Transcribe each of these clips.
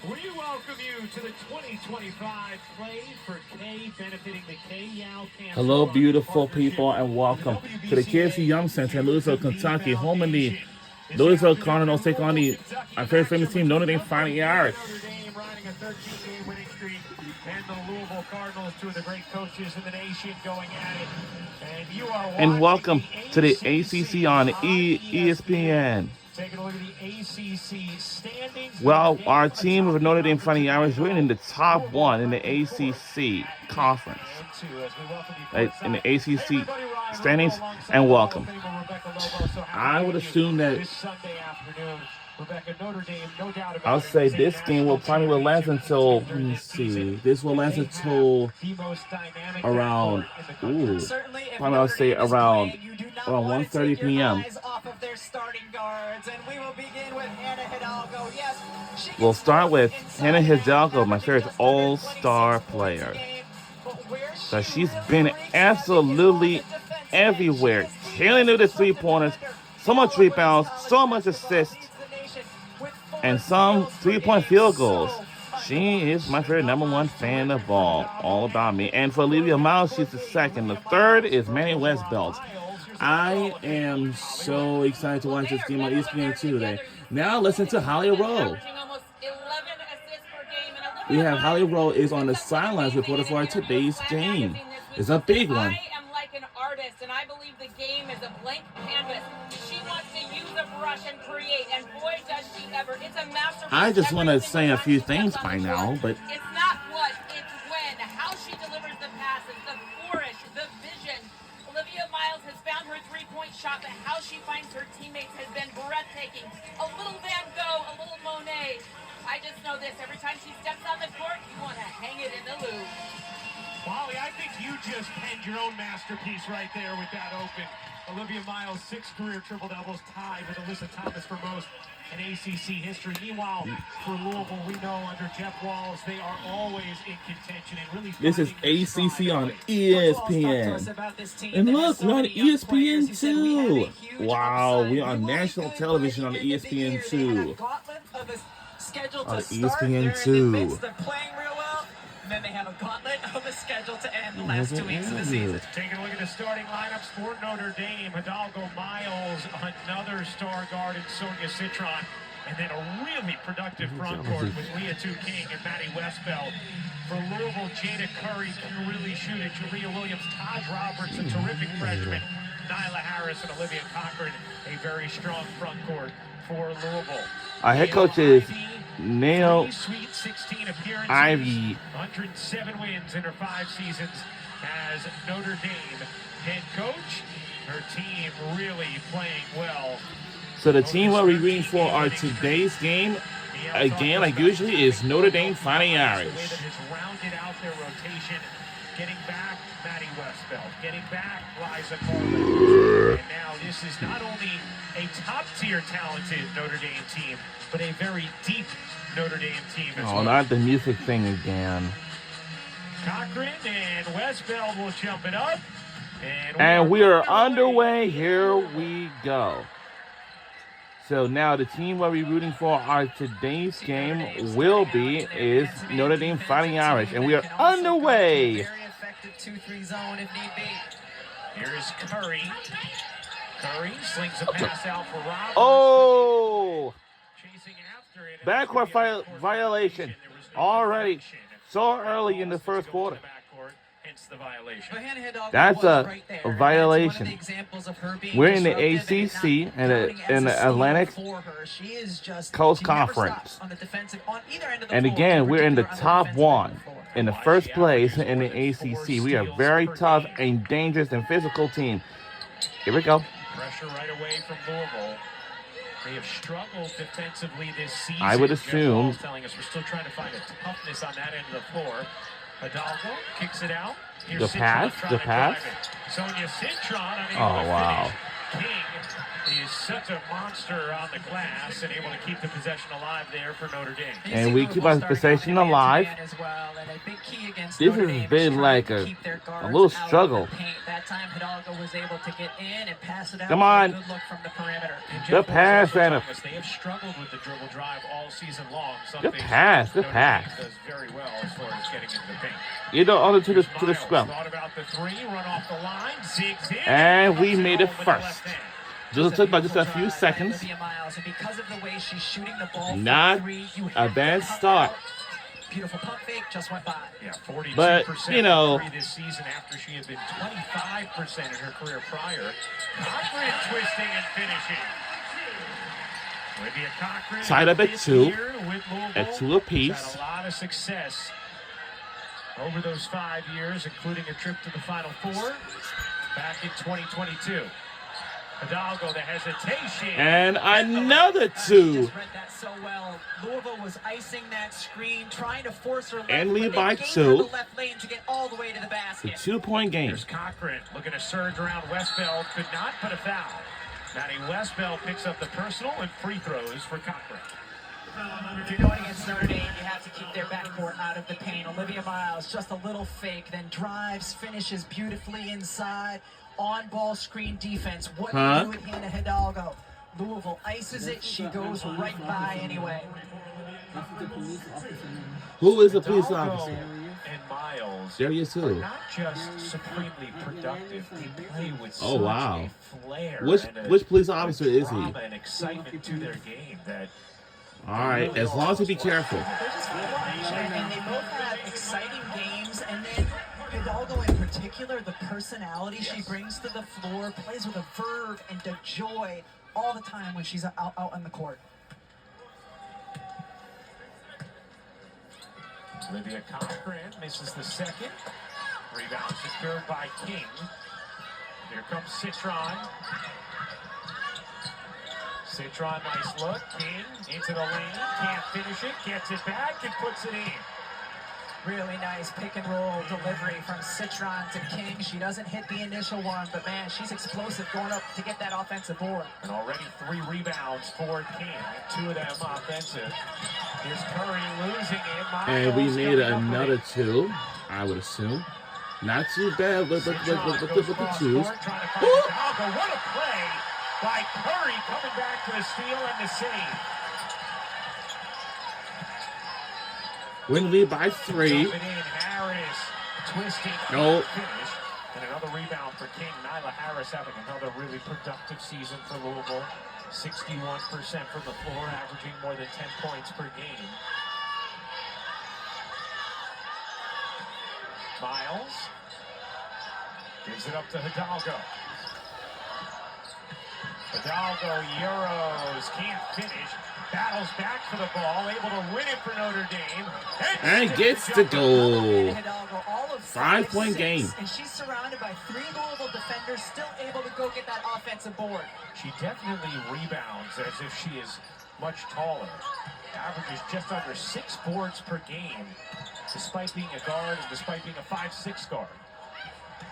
We welcome you to the 2025 Play for K, benefiting the K-Yow Cancer. Hello, beautiful people, and welcome to the KFC Young Center in Louisville, Kentucky, home of the Louisville Cardinals take on our very famous team, Notre Dame Fighting Irish. Notre Dame riding a 13-game winning streak, and the Louisville Cardinals, two of the great coaches in the nation, going at it. And welcome to the ACC on ESPN. Taking a look at the ACC standings. Well, our team of Notre Dame Fighting Irish are in the top one in the ACC conference, in the ACC standings, and welcome. I would assume that I'll say this game will probably last until, let me see, this will last until around, probably I'll say around 1:30 p.m. We'll start with Hannah Hidalgo, my favorite all-star player. So she's been absolutely everywhere, killing it with three-pointers, so much rebounds, so much assists, and some three-point field goals. She is my favorite number one fan of all about me. And for Olivia Miles, she's the second. The third is Manny Westbelt. I am so excited to watch this game on ESPN2 today. Now listen to Holly Rowe. We have Holly Rowe is on the sidelines reporter for today's game. It's a big one. I am like an artist, and I believe the game is a blank canvas. She wants to use a brush and create, and boy, does she ever. It's a masterpiece. I just want to say a few things by now, but it's not what, it's when. How she delivers the passes, the flourish, the vision. Olivia Miles has found her three-point shot, but how she finds her teammates has been breathtaking. A little Van Gogh, a little Monet. I just know this. Every time she steps on the court, you want to hang it in the Louvre. Molly, I think you just penned your own masterpiece right there with that open. Olivia Miles, 6 career triple-doubles, tied with Alyssa Thomas for most in ACC history. Meanwhile, for Louisville, we know under Jeff Walz, they are always in contention. And really, this is ACC on ESPN. And look, we're on ESPN2. Wow, we're on national television on ESPN2. On ESPN2. And then they have a gauntlet of a schedule to end the last 2 weeks of the season. Taking a look at the starting lineups for Notre Dame. Hidalgo, Miles, another star guard in Sonia Citron. And then a really productive front court with Leah King and Maddie Westbelt. For Louisville, Jada Curry can really shoot it. Julia Williams, Taj Roberts, a terrific freshman. Nyla Harris and Olivia Cochran, a very strong front court for Louisville. Our head coach is Neil Ivey. 107 wins in her 5 seasons as Notre Dame head coach. Her team really playing well. So the team we're rooting for our today's game, again, like usually, is Notre Dame Fighting Irish. Has rounded out their rotation, getting back Maddie Westbelt, getting back Liza Carlin. And now this is not only a top-tier talented Notre Dame team, but a very deep Notre Dame team as well. Oh, not the music thing again. Cochran and Westbelt will jump it up. And we are underway. Here we go. So now the team we'll be rooting for our today's game is Notre Dame Fighting Irish. And we are underway. Very effective 2-3 zone if need be. Here is Curry. Curry slings a pass out for Roberts. Oh! Chasing after it. Backcourt violation already so early in the first quarter. That's a violation. We're in the ACC and the Atlantic Coast Conference. And again, we're in the top one in the first place in the ACC. We are a very tough and dangerous and physical team. Here we go. Pressure right away from Louisville. They have struggled defensively this season. I would assume. Telling us we're still trying to find a toughness on that end of the floor. Hidalgo kicks it out. The pass. Sonia Citron. Oh, wow. King is such a monster on the glass and able to keep the possession alive there for Notre Dame. And we keep our possession alive. As well. And I think key against This Notre has Dame been is like trying to a keep their guards little out of the struggle. paint. That time Hidalgo was able to get in and pass it out. Come for a on. Good look from the perimeter. And Good Jeff pass, Walsh also Anna. told us they have struggled with the dribble drive all season long. Good Something pass, good Notre pass. Dame does very well as far as getting into the paint. You know, only to the Miles scrum. thought about the three, run off the line, zigs in, And we puts made it home with the first. left hand. Just took about just a beautiful few drive by seconds. Olivia Miles, and because of the way she's shooting the ball from Not three, you a have to bad cut start. out. Beautiful pump fake, just went by. Yeah, 42% But, you know, from three this season after she had been 25% in her career prior. Cochran twisting and finishing. Olivia Cochran Tied up at fifth 2. year with Louisville. At 2 apiece. She's had a lot of success over those 5 years, including a trip to the Final Four back in 2022. Hidalgo, the hesitation. And another 2. Just read that so well. Louisville was icing that screen, trying to force her left, And lead but they by gave 2. her the left lane to get all the way to the It's a basket. 2-point game. Here's Cochran looking to surge around Westbeld, could not put a foul. Maddie Westbeld picks up the personal and free throws for Cochran. If you're going against Notre Dame, you have to keep their backcourt out of the paint. Olivia Miles, just a little fake, then drives, finishes beautifully inside. On-ball screen defense. What do you do with Hannah Hidalgo? Louisville ices it. She goes right by anyway. Who is a police Hidalgo officer? and Miles There he is are too. not just supremely productive, they play with Oh, such wow. a flair and Which police officer is he? drama and excitement to their game that All right, as long as he be careful. They're just fun, and they both have exciting games. And then Hidalgo, in particular, the personality she brings to the floor, plays with a verve and a joy all the time when she's out on the court. Olivia Cochran misses the second. Rebound secured by King. Here comes Citron. Citron, nice look. King into the lane. Can't finish it. Gets it back and puts it in. Really nice pick and roll delivery from Citron to King. She doesn't hit the initial one, but man, she's explosive going up to get that offensive board. And already 3 rebounds for King. 2 of them offensive. Here's Curry losing it. And we Miles made coming up with another it. 2, I would assume. Not too bad with the Citron goes twos. cross court, trying to find Hidalgo. What a play by Curry coming back to the steal and the save. Win lead by 3. Drop it in, Harris twisting, No. finish, and another rebound for King. Nyla Harris having another really productive season for Louisville. 61% from the floor, averaging more than 10 points per game. Miles gives it up to Hidalgo. Hidalgo, Euros, can't finish. Battles back for the ball, able to win it for Notre Dame. And sticks gets the the jumper. goal. Hidalgo, all of 5-point 5-6, game. and she's surrounded by 3 Louisville defenders, still able to go get that offensive board. She definitely rebounds as if she is much taller. Averages just under 6 boards per game, despite being a guard and despite being a 5'6" guard.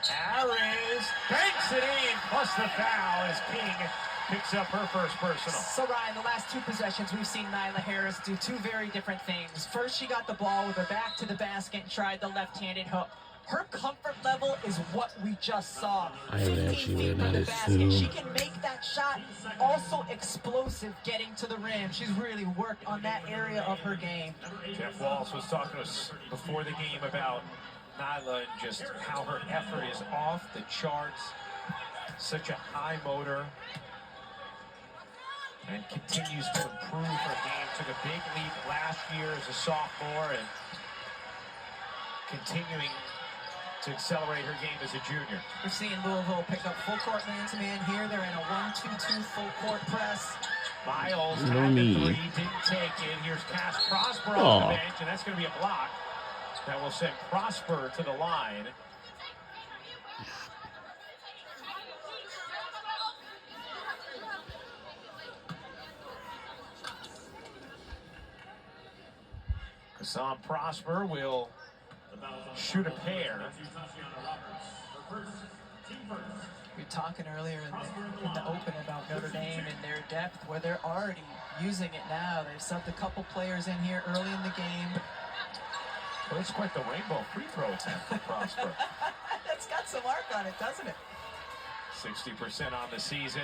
Harris banks it in, plus the foul as King picks up her first personal. So Ryan, the last 2 possessions, we've seen Nyla Harris do 2 very different things. First, she got the ball with her back to the basket and tried the left-handed hook. Her comfort level is what we just saw. I would 15 actually feet from not the assume. basket. She can make that shot. Also explosive getting to the rim. She's really worked on that area of her game. Jeff Walsh was talking to us before the game about Nyla and just how her effort is off the charts. Such a high motor. And continues to improve her game. Took a big leap last year as a sophomore and continuing to accelerate her game as a junior. We're seeing Louisville pick up full court man-to-man here. They're in a 1-2-2 full court press. Miles No had the need. 3, didn't take it. Here's Cass Prosper Aw. on the bench, and that's going to be a block. That will send Prosper to the line. Hassan Prosper will shoot a pair. We were talking earlier in the open about Notre Dame and their depth, where they're already using it now. They've subbed a couple players in here early in the game. Well, it's quite the rainbow free throw attempt for Prosper. That's got some arc on it, doesn't it? 60% on the season.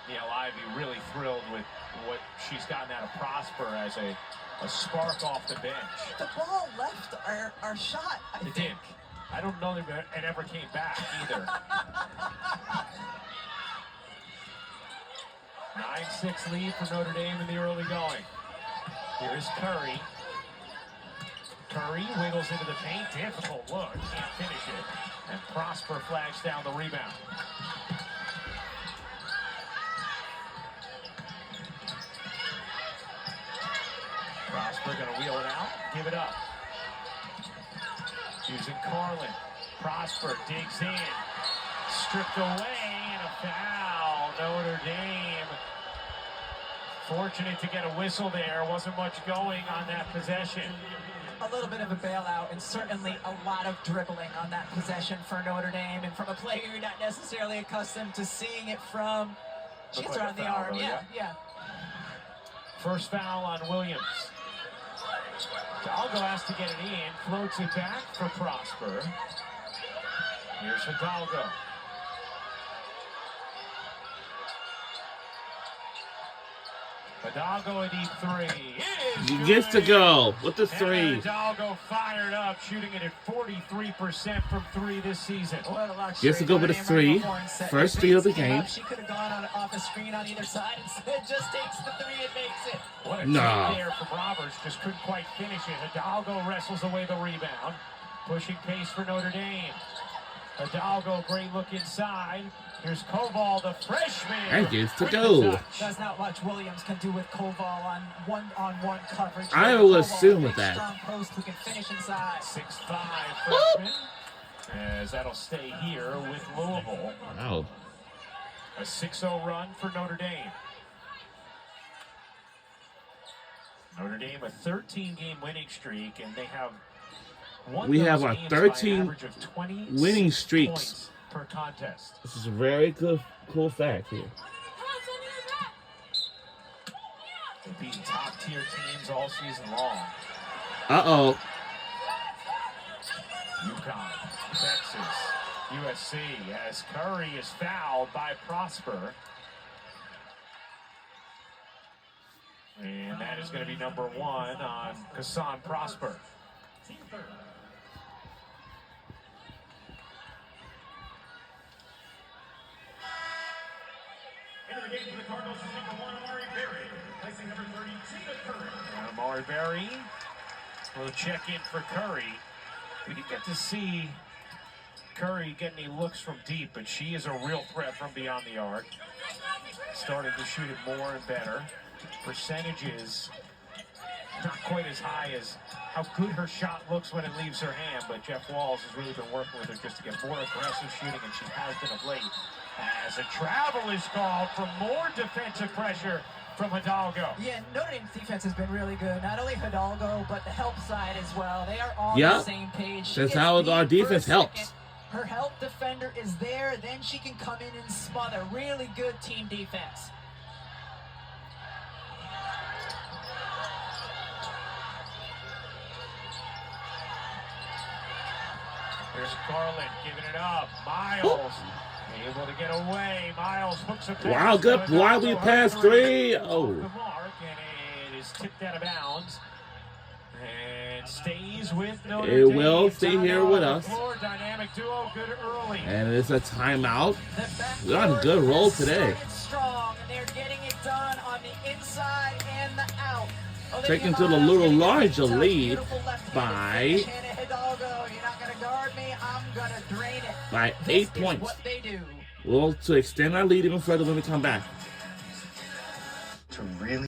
Neil Ivey really thrilled with what she's gotten out of Prosper as a spark off the bench. The ball left our shot, I It think. did. I don't know that it ever came back either. 9-6 lead for Notre Dame in the early going. Here's Curry. Curry wiggles into the paint. Difficult look. Can't finish it. And Prosper flags down the rebound. Prosper going to wheel it out. Give it up. Using Carlin. Prosper digs in. Stripped away and a foul. Notre Dame. Fortunate to get a whistle there. Wasn't much going on that possession. A little bit of a bailout and certainly a lot of dribbling on that possession for Notre Dame, and from a player you're not necessarily accustomed to seeing it from. She hits her on the arm. Yeah. First foul on Williams. Hidalgo has to get it in. Floats it back for Prosper. Here's Hidalgo. Hidalgo a deep three. He gets to go with the And three. Hidalgo fired up, shooting it at 43% from three this season. Gets to go with a three. First three of the game. She could have gone off a screen on either side. Instead, just takes the three and makes it. What a No. take there from Roberts. Just couldn't quite finish it. Hidalgo wrestles away the rebound. Pushing pace for Notre Dame. Hidalgo, great look inside. Here's Koval, the freshman. And gets to With go. the touch. There's not much Williams can do with Koval on one-on-one coverage. I will Koval, assume big, that. strong post who can finish inside. 6'5" freshman. As that'll stay here with Louisville. Wow. A 6-0 run for Notre Dame. Notre Dame a 13-game winning streak, and they have won We those have a games by 13 an average of 20 winning points streaks. per contest. This is a very cool fact here. They've beaten top-tier teams all season long. Uh-oh. UConn, Texas, USC, as Curry is fouled by Prosper. And that is going to be number 1 on Kassan Prosper. Into the game for the Cardinals is number 1, Amari Berry. Placing number 30, Tina Curry. And Amari Berry will check in for Curry. We didn't get to see Curry get any looks from deep, but she is a real threat from beyond the arc. Starting to shoot it more and better. Percentages not quite as high as how good her shot looks when it leaves her hand, but Jeff Walls has really been working with her just to get more aggressive shooting, and she has been of late. As a travel is called for more defensive pressure from Hidalgo. Yeah, Notre Dame's defense has been really good. Not only Hidalgo, but the help side as well. They are on Yeah. the same page. She That's gets how beat our for a defense second. helps. Her help defender is there, then she can come in and smother. Really good team defense. Here's Carlin giving it up. Miles able to get away. Miles hooks a pass. Wow, good. to Why Hidalgo. we Her passed three three? off Oh. the mark, and it is tipped out of bounds. And stays with Notre It Dame. will stay here Timeout with on the us. floor. Dynamic duo, good early. And it's a timeout. The backcourt We're on a good roll has today. started strong, and they're getting it done on the inside and the out. Taking to the Miles little getting a larger touch, lead beautiful left-handed by- finish. Hannah Hidalgo, you're not gonna guard me. I'm gonna drain it. By This 8 is points. what they do. Well, to extend our lead even further when we come back.